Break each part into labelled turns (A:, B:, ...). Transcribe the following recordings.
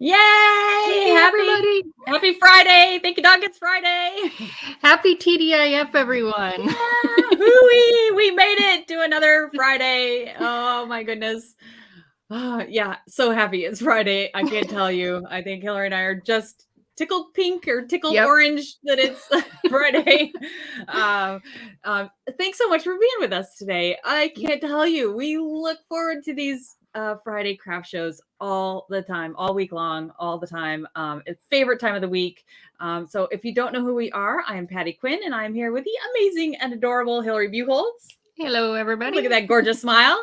A: Yay!
B: Hey, everybody!
A: Happy Friday! Thank you, dog. It's Friday.
B: Happy TDIF, everyone!
A: Yeah, hooey! We made it to another Friday. Oh my goodness. Yeah, so happy it's Friday. I can't tell you. I think Hillary and I are just tickled pink or tickled orange that it's Friday. Thanks so much for being with us today. I can't tell you. We look forward to these Friday craft shows all the time, all week long, all the time. It's favorite time of the week. So if you don't know who we are, I am Patty Quinn, and I'm here with the amazing and adorable Hillary Buchholz.
B: Hello, everybody.
A: Look at that gorgeous smile.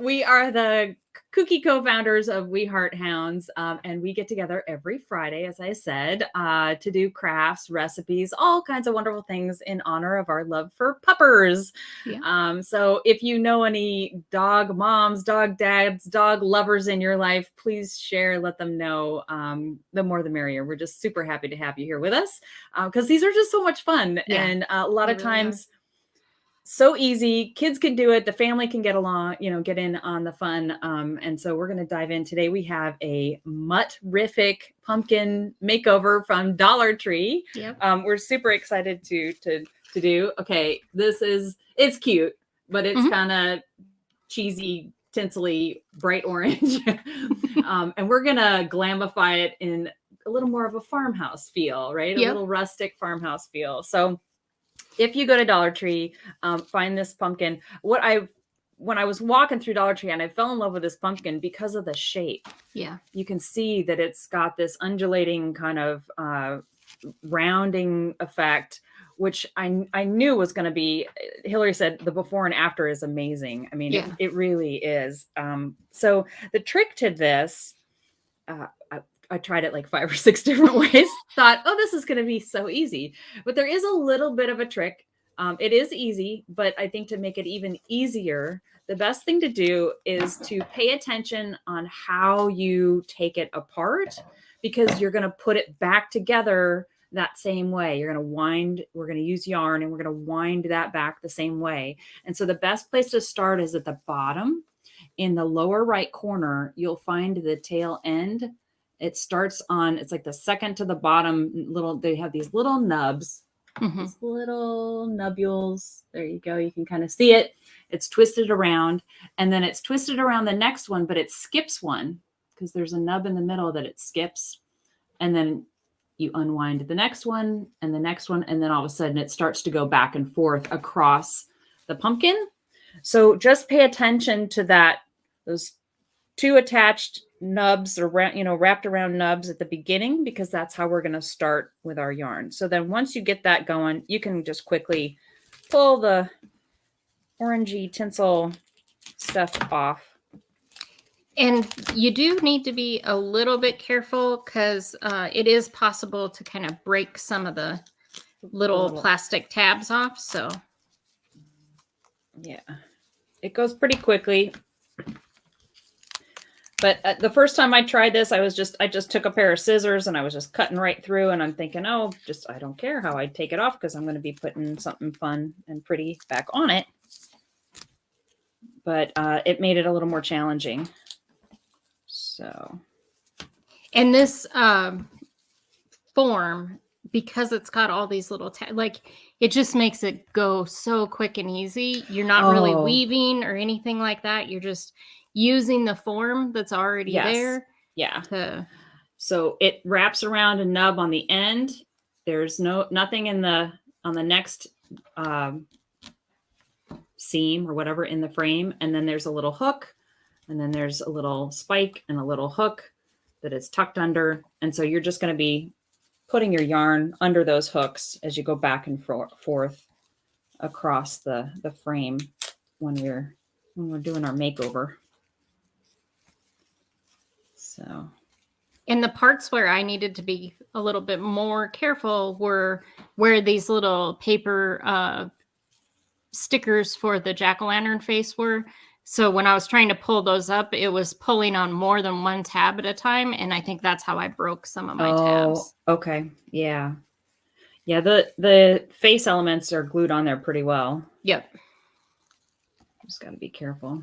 A: We are the kooky co-founders of We Heart Hounds, and we get together every Friday, as I said, to do crafts, recipes, all kinds of wonderful things in honor of our love for puppers. Yeah. So if you know any dog moms, dog dads, dog lovers in your life, please share, let them know. The more the merrier. We're just super happy to have you here with us because these are just so much fun. Yeah, and a lot of times, so easy. Kids can do it. The family can get along, get in on the fun. And so we're going to dive in today. We have a mutt-rific pumpkin makeover from Dollar Tree. Yep. We're super excited to do. Okay, it's cute, but it's kind of cheesy, tinsely, bright orange. And we're going to glamify it in a little more of a farmhouse feel, right? Yep. A little rustic farmhouse feel. So if you go to Dollar Tree, find this pumpkin. When I was walking through Dollar Tree and I fell in love with this pumpkin because of the shape. Yeah. You can see that it's got this undulating kind of rounding effect, which I knew was going to be. Hillary said the before and after is amazing. I mean, yeah. it really is. So the trick to this, I tried it like 5 or 6 different ways. Thought, oh, this is going to be so easy. But there is a little bit of a trick. It is easy, but I think to make it even easier, the best thing to do is to pay attention on how you take it apart, because you're going to put it back together that same way. You're going to wind, we're going to use yarn, and we're going to wind that back the same way. And so the best place to start is at the bottom. In the lower right corner, you'll find the tail end. It starts on, it's like the second to the bottom they have these little nubs, these little nubules. There you go. You can kind of see it. It's twisted around, and then it's twisted around the next one, but it skips one because there's a nub in the middle that it skips. And then you unwind the next one and the next one. And then all of a sudden it starts to go back and forth across the pumpkin. So just pay attention to that, those 2 attached nubs or wrapped around nubs at the beginning, because that's how we're going to start with our yarn. So then once you get that going, you can just quickly pull the orangey tinsel stuff off.
B: And you do need to be a little bit careful, because it is possible to kind of break some of the little plastic tabs off. So
A: yeah, it goes pretty quickly. But the first time I tried this, I just took a pair of scissors and I was just cutting right through, and I'm thinking, oh, I don't care how I take it off, because I'm going to be putting something fun and pretty back on it. But it made it a little more challenging. So.
B: And this form, because it's got all these little it just makes it go so quick and easy. You're not really weaving or anything like that. You're just using the form that's already there.
A: Yeah. So it wraps around a nub on the end. There's nothing on the next seam or whatever in the frame. And then there's a little hook, and then there's a little spike and a little hook that is tucked under. And so you're just going to be putting your yarn under those hooks as you go back and forth across the frame when we're doing our makeover. So,
B: and the parts where I needed to be a little bit more careful were where these little paper stickers for the jack-o'-lantern face were. So when I was trying to pull those up, it was pulling on more than one tab at a time. And I think that's how I broke some of my tabs.
A: Okay. Yeah. Yeah. The face elements are glued on there pretty well.
B: Yep.
A: Just got to be careful.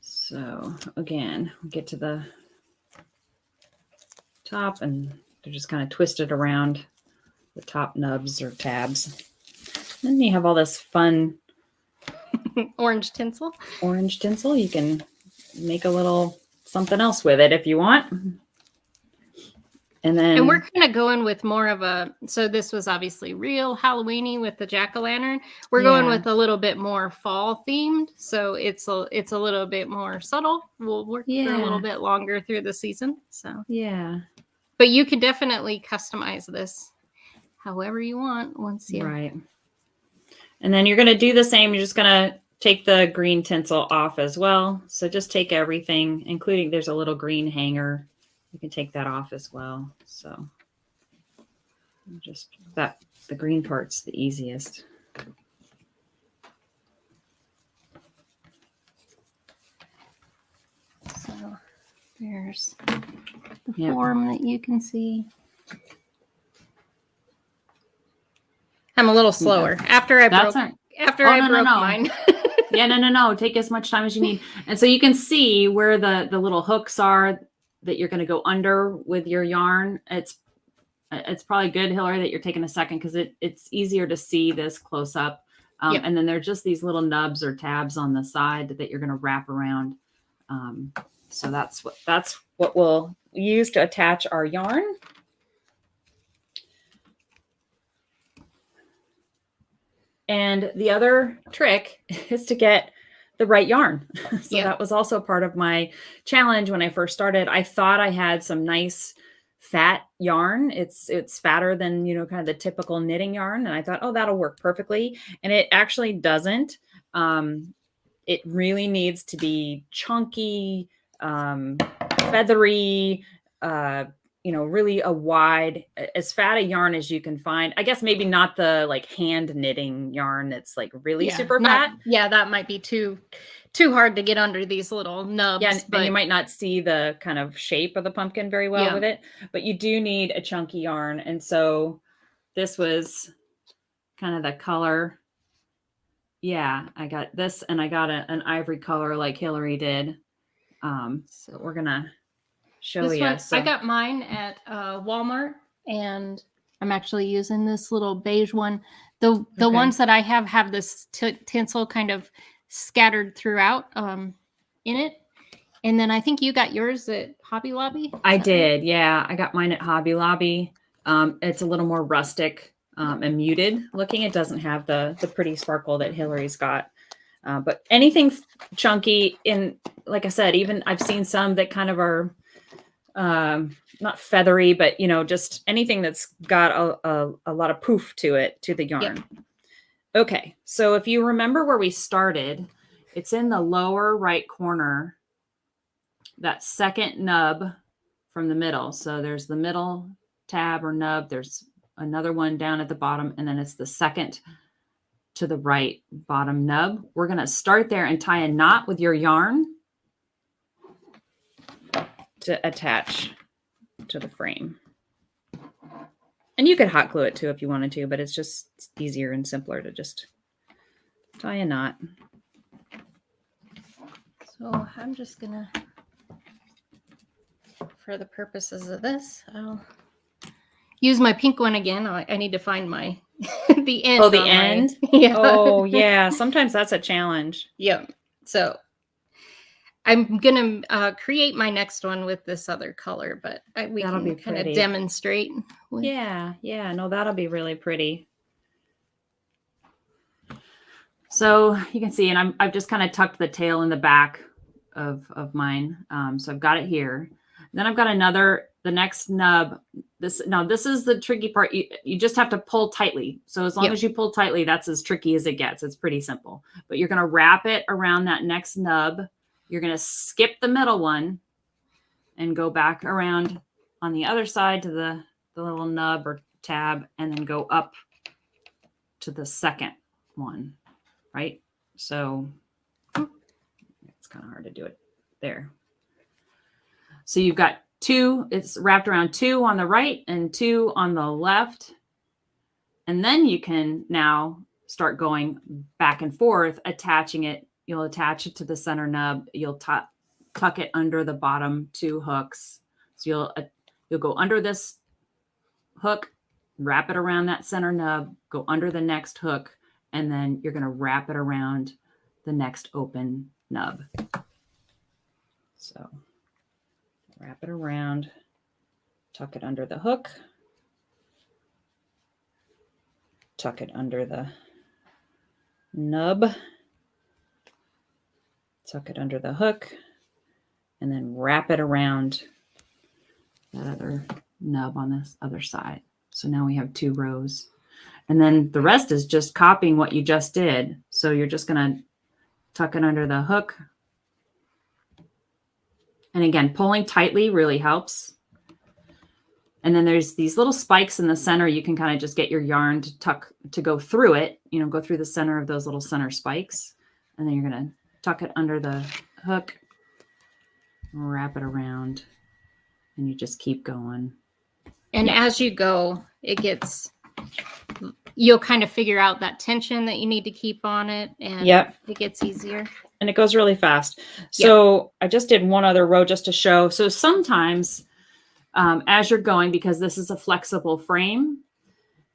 A: So again, we'll get to the top, and they're just kind of twisted around the top nubs or tabs. Then you have all this fun
B: orange tinsel.
A: Orange tinsel. You can make a little something else with it if you want. And
B: we're kind of going with more of a, so this was obviously real Halloweeny with the jack-o'-lantern. We're going with a little bit more fall themed. So it's a little bit more subtle. We'll work for a little bit longer through the season. So
A: yeah.
B: But you can definitely customize this however you want once you.
A: Right. And then you're going to do the same. You're just going to take the green tinsel off as well. So just take everything, including there's a little green hanger. You can take that off as well. So just the green part's the easiest.
B: So there's the form that you can see. I'm a little slower. After I broke mine.
A: Yeah, no. Take as much time as you need. And so you can see where the little hooks are that you're going to go under with your yarn. It's probably good, Hillary, that you're taking a second because it's easier to see this close up. And then there's just these little nubs or tabs on the side that you're going to wrap around. So that's what we'll use to attach our yarn. And the other trick is to get the right yarn. So that was also part of my challenge when I first started. I thought I had some nice fat yarn. It's fatter than, kind of the typical knitting yarn. And I thought, oh, that'll work perfectly. And it actually doesn't. It really needs to be chunky, feathery, really a wide, as fat a yarn as you can find. I guess maybe not the like hand knitting yarn that's like really super fat.
B: Yeah, that might be too hard to get under these little nubs.
A: Yeah, and you might not see the kind of shape of the pumpkin very well with it, but you do need a chunky yarn. And so this was kind of the color. Yeah, I got this, and I got an ivory color like Hillary did. So we're gonna show you.
B: I got mine at Walmart, and I'm actually using this little beige one. The ones that I have this tinsel kind of scattered throughout in it. And then I think you got yours at Hobby Lobby.
A: I did, yeah. I got mine at Hobby Lobby. It's a little more rustic and muted looking. It doesn't have the pretty sparkle that Hillary's got. But anything chunky, in, like I said, even I've seen some that kind of are not feathery, but just anything that's got a lot of poof to it, to the yarn. Okay, so if you remember where we started, it's in the lower right corner, that second nub from the middle. So there's the middle tab or nub, there's another one down at the bottom, and then it's the second to the right bottom nub. We're going to start there and tie a knot with your yarn to attach to the frame. And you could hot glue it too if you wanted to, but it's just easier and simpler to just tie a knot.
B: So I'm just gonna, for the purposes of this, I'll use my pink one again. I need to find my the end.
A: Oh, the end? Yeah. Oh, yeah. Sometimes that's a challenge.
B: Yeah. So I'm going to create my next one with this other color, but we can kind of demonstrate.
A: Yeah. No, that'll be really pretty. So you can see, and I've just kind of tucked the tail in the back of mine. So I've got it here. Then I've got the next nub. This is the tricky part. You just have to pull tightly. So as long as you pull tightly, that's as tricky as it gets. It's pretty simple. But you're going to wrap it around that next nub. You're going to skip the middle one and go back around on the other side to the little nub or tab, and then go up to the second one, right? So it's kind of hard to do it there. So you've got two, it's wrapped around two on the right and two on the left. And then you can now start going back and forth, attaching it. You'll attach it to the center nub. You'll tuck it under the bottom two hooks. So you'll You'll go under this hook, wrap it around that center nub, go under the next hook, and then you're going to wrap it around the next open nub. So wrap it around, tuck it under the hook, tuck it under the nub, tuck it under the hook, and then wrap it around that other nub on this other side. So now we have 2 rows. And then the rest is just copying what you just did. So you're just going to tuck it under the hook. And again, pulling tightly really helps. And then there's these little spikes in the center. You can kind of just get your yarn to go through it, go through the center of those little center spikes. And then you're going to tuck it under the hook, wrap it around, and you just keep going.
B: And as you go, you'll kind of figure out that tension that you need to keep on it, and it gets easier.
A: And it goes really fast. So I just did one other row just to show. So sometimes as you're going, because this is a flexible frame,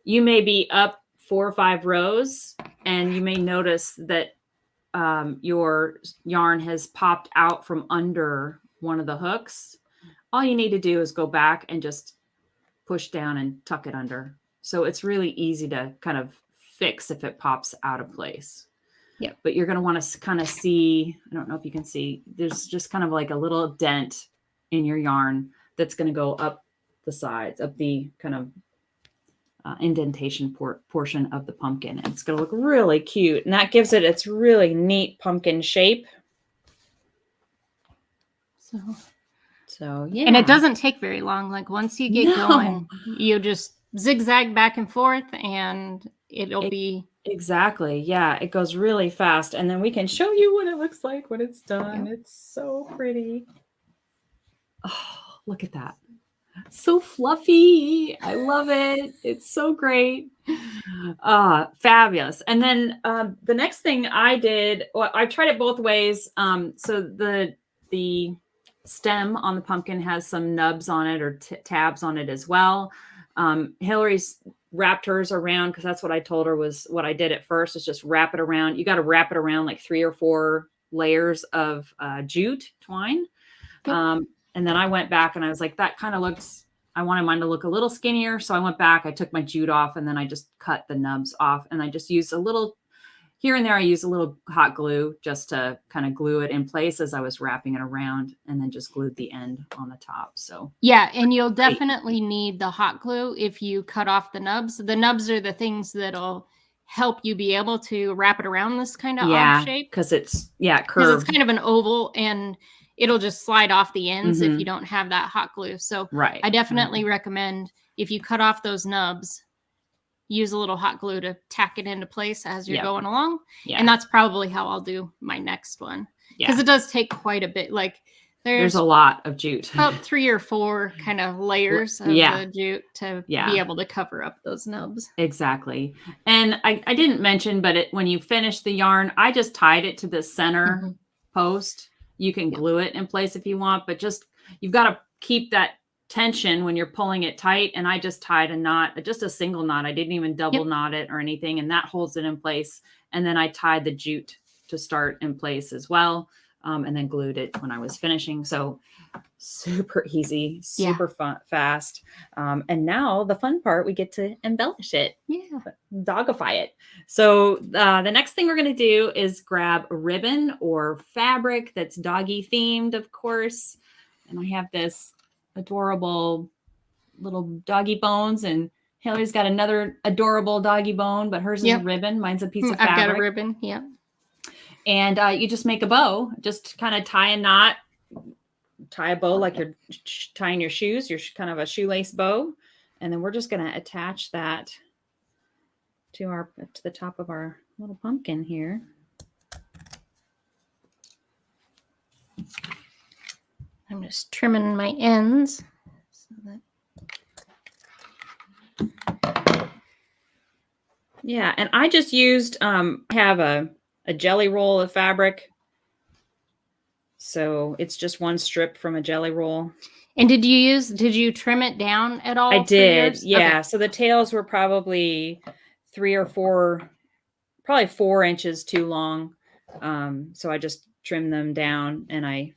A: you may be up 4 or 5 rows, and you may notice that your yarn has popped out from under one of the hooks. All you need to do is go back and just push down and tuck it under. So it's really easy to kind of fix if it pops out of place.
B: Yeah.
A: But you're going to want to kind of see, I don't know if you can see, there's just kind of like a little dent in your yarn that's going to go up the sides, up the kind of indentation portion of the pumpkin. And it's going to look really cute. And that gives it its really neat pumpkin shape. So yeah.
B: And it doesn't take very long. Like once you get going, you just zigzag back and forth and it'll be.
A: Exactly. Yeah. It goes really fast. And then we can show you what it looks like when it's done. Yeah. It's so pretty. Oh, look at that. So fluffy. I love it. It's so great. Fabulous. And then the next thing I did, well, I tried it both ways. So the stem on the pumpkin has some nubs on it or tabs on it as well. Hillary's wrapped hers around because that's what I told her was what I did at first is just wrap it around. You got to wrap it around like 3 or 4 layers of jute twine. And then I went back and I was like, that kind of looks, I wanted mine to look a little skinnier. So I went back, I took my jute off, and then I just cut the nubs off. And I just used a little, here and there, I used a little hot glue just to kind of glue it in place as I was wrapping it around, and then just glued the end on the top. So
B: yeah, and you'll definitely need the hot glue if you cut off the nubs. The nubs are the things that'll help you be able to wrap it around this kind of odd shape.
A: Because it's, curved.
B: Because it's kind of an oval, and it'll just slide off the ends if you don't have that hot glue. So I definitely recommend if you cut off those nubs, use a little hot glue to tack it into place as you're going along. And that's probably how I'll do my next one. Because it does take quite a bit. Like there's
A: a lot of jute.
B: About 3 or 4 kind of layers of the jute to be able to cover up those nubs.
A: Exactly. And I didn't mention, but when you finish the yarn, I just tied it to the center post. You can glue it in place if you want, but just, you've got to keep that tension when you're pulling it tight. And I just tied a knot, just a single knot. I didn't even double knot it or anything. And that holds it in place. And then I tied the jute to start in place as well. And then glued it when I was finishing. So super easy, super fun, fast. And now the fun part, we get to embellish it. Dogify it. So the next thing we're going to do is grab a ribbon or fabric that's doggy themed, of course. And I have this adorable little doggy bones, and Hillary's got another adorable doggy bone, but hers is a ribbon. Mine's a piece of fabric.
B: I've got a ribbon.
A: And you just make a bow, just kind of tie a knot, tie a bow like you're tying your shoes, you're kind of a shoelace bow. And then we're just going to attach that to the top of our little pumpkin here.
B: I'm just trimming my ends. So that...
A: Yeah, and I just used, have a jelly roll of fabric. So it's just one strip from a jelly roll.
B: And did you trim it down at all
A: I
B: for
A: did,
B: yours?
A: yeah.
B: Okay.
A: So the tails were probably 3 or 4, probably 4 inches too long. So I just trimmed them down, and I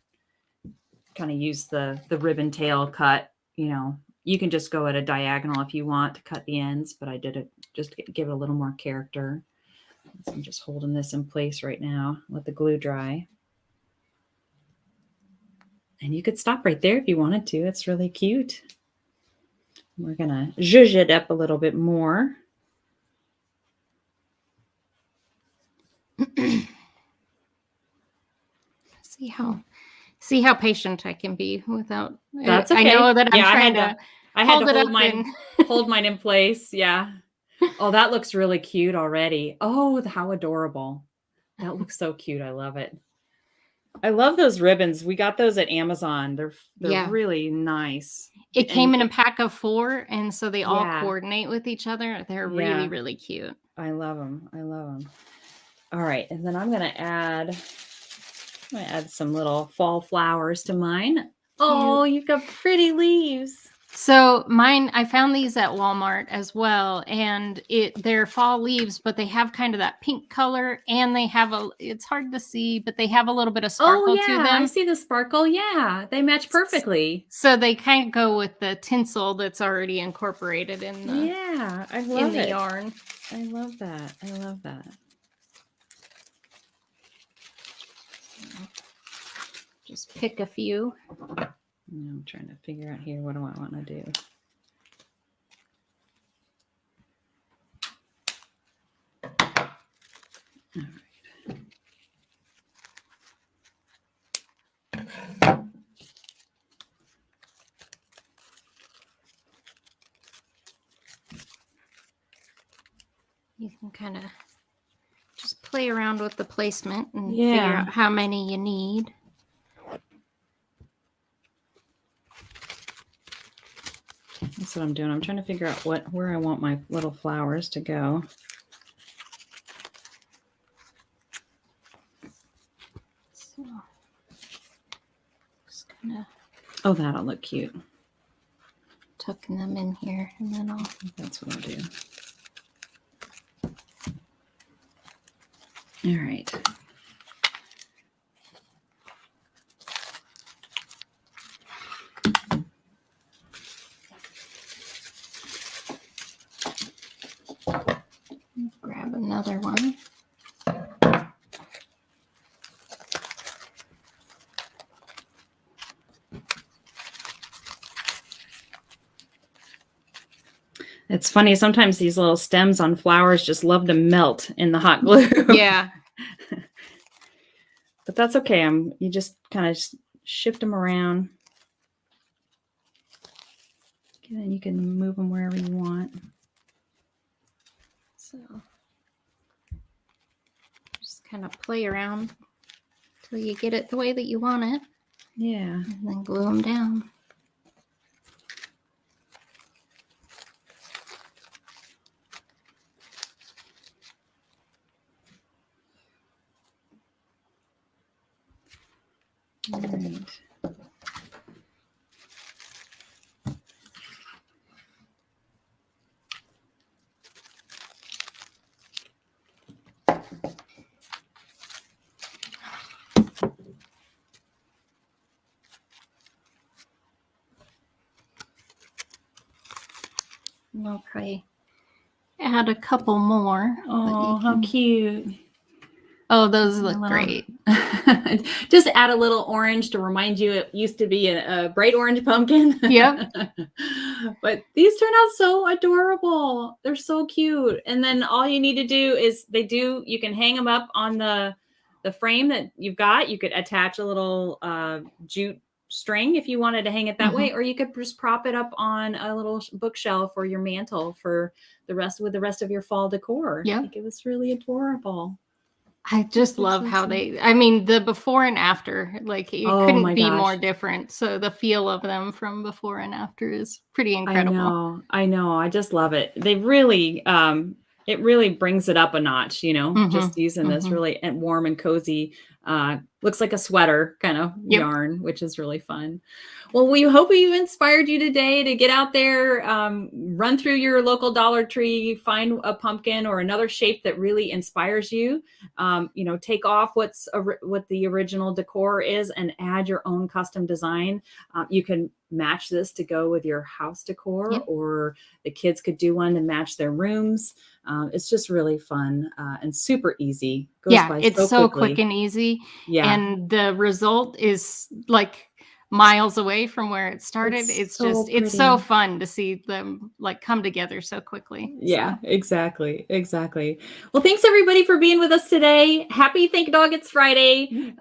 A: kind of used the ribbon tail cut. You can just go at a diagonal if you want to cut the ends, but I did it just to give it a little more character. So I'm just holding this in place right now. Let the glue dry. And you could stop right there if you wanted to. It's really cute. We're going to zhuzh it up a little bit more.
B: See how patient I can be without.
A: That's
B: I
A: okay.
B: know that I'm
A: Yeah,
B: trying to
A: I had to
B: hold it
A: hold
B: up
A: mine, hold mine in place. Yeah. Oh, that looks really cute already. Oh, how adorable. That looks so cute. I love it. I love those ribbons. We got those at Amazon. They're
B: Yeah.
A: really nice.
B: It came in a pack of 4, and so they all
A: Yeah.
B: coordinate with each other. They're
A: Yeah.
B: really, really cute.
A: I love them. I love them. All right, and then I'm gonna add some little fall flowers to mine. Oh, you've got pretty leaves.
B: So mine, I found these at Walmart as well, and they're fall leaves, but they have kind of that pink color, and they have it's hard to see, but they have a little bit of sparkle to them.
A: I see the sparkle. Yeah, they match perfectly.
B: So they kind of go with the tinsel that's already incorporated in the
A: I love it.
B: yarn.
A: I love that. I love that.
B: Just pick a few.
A: I'm trying to figure out here, what do I want to do? All right.
B: You can kind of just play around with the placement and figure out how many you need.
A: That's what I'm doing. I'm trying to figure out where I want my little flowers to go.
B: So, just kind of.
A: Oh, that'll look cute.
B: Tucking them in here, and then
A: That's what I'll do. All right.
B: Grab another one.
A: It's funny, sometimes these little stems on flowers just love to melt in the hot glue.
B: Yeah.
A: But that's okay. You just kind of shift them around. And then you can move them wherever you want.
B: So just kind of play around till you get it the way that you want it.
A: Yeah.
B: And then glue them down.
A: All right.
B: And I'll probably add a couple more.
A: Oh, how cute.
B: Oh, those look great.
A: Just add a little orange to remind you it used to be a bright orange pumpkin.
B: Yep.
A: But these turn out so adorable. They're so cute. And then all you need to do is you can hang them up on the frame that you've got. You could attach a little jute string if you wanted to hang it that way, or you could just prop it up on a little bookshelf or your mantle for the rest of your fall decor.
B: Yeah.
A: I think it was really adorable.
B: I just love how the before and after, like it couldn't be more different. So the feel of them from before and after is pretty incredible.
A: I know. I just love it. They really, it really brings it up a notch, just using this really warm and cozy looks like a sweater kind of
B: Yep.
A: yarn, which is really fun. Well, we hope we've inspired you today to get out there, run through your local Dollar Tree, find a pumpkin or another shape that really inspires you. Take off what the original decor is and add your own custom design. You can match this to go with your house decor,
B: Yep.
A: or the kids could do one to match their rooms. It's just really fun and super easy. Goes
B: Yeah,
A: by
B: it's
A: so
B: so quick
A: quickly.
B: and easy,
A: Yeah,
B: and the result is like miles away from where it started.
A: it's so
B: It's so
A: pretty.
B: fun to see them like come together so quickly.
A: Yeah,
B: So,
A: exactly. Exactly. Well, thanks everybody for being with us today. Happy Thank Dog It's Friday.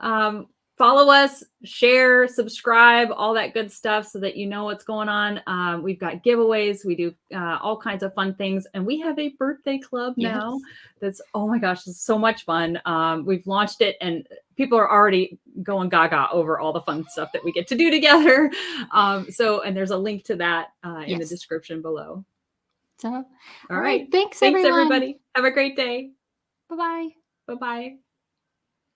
A: Follow us, share, subscribe, all that good stuff so that you know what's going on. We've got giveaways. We do all kinds of fun things. And we have a birthday club
B: yes.
A: now that's, oh my gosh, it's so much fun. We've launched it and people are already going gaga over all the fun stuff that we get to do together. And there's a link to that in the
B: Yes.
A: description below.
B: So,
A: All
B: all right,
A: right.
B: thanks
A: Thanks,
B: everyone.
A: everybody. Have a great day.
B: Bye-bye.
A: Bye-bye.